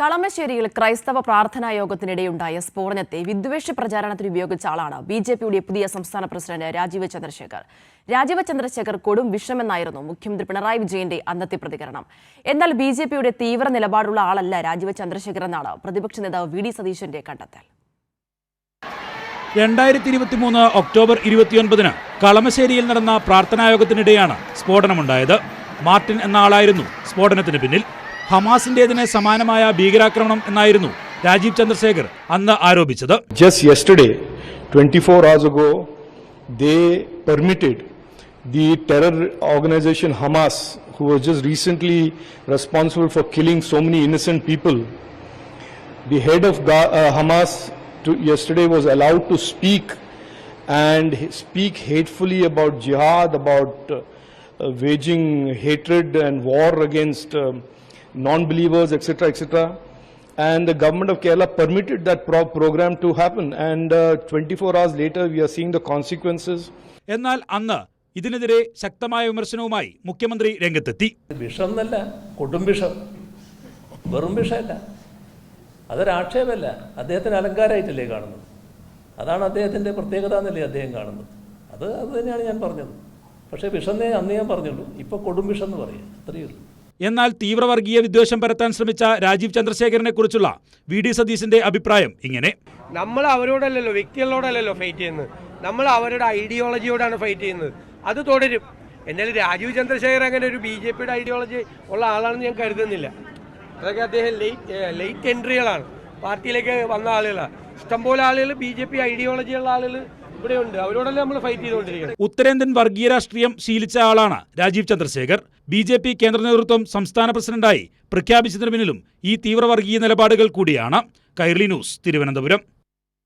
കളമശ്ശേരിയിൽ ക്രൈസ്തവ പ്രാർത്ഥനാ യോഗത്തിനിടെയുണ്ടായ സ്ഫോടനത്തെ വിദ്വേഷ പ്രചാരണത്തിന് ഉപയോഗിച്ച ആളാണ് ബിജെപിയുടെ പുതിയ സംസ്ഥാന പ്രസിഡന്റ് രാജീവ് ചന്ദ്രശേഖർ. രാജീവ് ചന്ദ്രശേഖർ കൊടും വിഷമെന്നായിരുന്നു മുഖ്യമന്ത്രി പിണറായി വിജയന്റെ അന്നത്തെ പ്രതികരണം. എന്നാൽ ബിജെപിയുടെ തീവ്ര നിലപാടുള്ള ആളല്ല രാജീവ് ചന്ദ്രശേഖർ എന്നാണ് പ്രതിപക്ഷ നേതാവ് വി ഡി സതീശന്റെ കണ്ടെത്തൽ. 2023 ഒക്ടോബർ 29 കളമശ്ശേരിയിൽ നടന്ന പ്രാർത്ഥനായോഗത്തിനിടെയാണ് സ്ഫോടനമുണ്ടായത്. മാർട്ടിൻ എന്ന ആളായിരുന്നു സ്ഫോടനത്തിന് പിന്നിൽ. ഹമാസിന്റേതിന് സമാനമായ ഭീകരാക്രമണം എന്നായിരുന്നു രാജീവ് ചന്ദ്രശേഖർ അന്ന് ആരോപിച്ചത്. Just yesterday, 24 hours ago, they permitted the terror organization Hamas, who was just recently responsible for killing so many innocent people. The head of Hamas yesterday was allowed to speak and speak hatefully about jihad, about waging hatred and war against non-believers, etc., etc. And the government of Kerala permitted that program to happen. And 24 hours later, we are seeing the consequences. എന്നാൽ അന്ന് ഇതിനെതിരെ ശക്തമായ വിമർശനവുമായി മുഖ്യമന്ത്രി രംഗത്തെത്തി. വിഷം എന്നല്ല, കൊടും വിഷം, വെറും വിഷമല്ല, അതൊരാക്ഷേപമല്ല. അദ്ദേഹത്തിന് അലങ്കാരമായിട്ടല്ലേ കാണുന്നത്. അതാണ് അദ്ദേഹത്തിൻ്റെ പ്രത്യേകത എന്നല്ലേ അദ്ദേഹം കാണുന്നത്. അത് തന്നെയാണ് ഞാൻ പറഞ്ഞത്. പക്ഷേ വിഷന്നേ അന്ന് ഞാൻ പറഞ്ഞുള്ളൂ, ഇപ്പോൾ കൊടും വിഷം എന്ന് പറയാം, അത്രയേ ഉള്ളൂ. എന്നാൽ തീവ്രവർഗീയ വിദ്വേഷം പരത്താൻ ശ്രമിച്ച രാജീവ് ചന്ദ്രശേഖരനെ കുറിച്ചുള്ള വി ഡി സതീശന്റെ അഭിപ്രായം ഇങ്ങനെ: നമ്മൾ അവരോടല്ലല്ലോ, വ്യക്തികളോടല്ലല്ലോ ഫൈറ്റ് ചെയ്യുന്നത്, നമ്മൾ അവരുടെ ഐഡിയോളജിയോടാണ് ഫൈറ്റ് ചെയ്യുന്നത്. അത് തുടരും. എന്നാലും രാജീവ് ചന്ദ്രശേഖർ അങ്ങനെ ഒരു BJPയുടെ ഐഡിയോളജി ഉള്ള ആളാണെന്ന് ഞാൻ കരുതുന്നില്ല. അതൊക്കെ അദ്ദേഹം ലേറ്റ് എൻട്രികളാണ്, പാർട്ടിയിലേക്ക് വന്ന ആളുകളാണ്. ഇഷ്ടംപോലെ ആളുകൾ BJP ഐഡിയോളജിയുള്ള ആളുകൾ ഇവിടെയുണ്ട്. അവരോടല്ലേ നമ്മൾ ഫൈറ്റ് ചെയ്തുകൊണ്ടിരിക്കുന്നത്. ഉത്തരേന്ത്യൻ വർഗീയ രാഷ്ട്രീയം ശീലിച്ച ആളാണ് രാജീവ് ചന്ദ്രശേഖർ. BJP കേന്ദ്ര നേതൃത്വം സംസ്ഥാന പ്രസിഡന്റായി പ്രഖ്യാപിച്ചതിന് പിന്നിലും ഈ തീവ്രവർഗീയ നിലപാടുകൾ കൂടിയാണ്. കൈരളി ന്യൂസ്, തിരുവനന്തപുരം.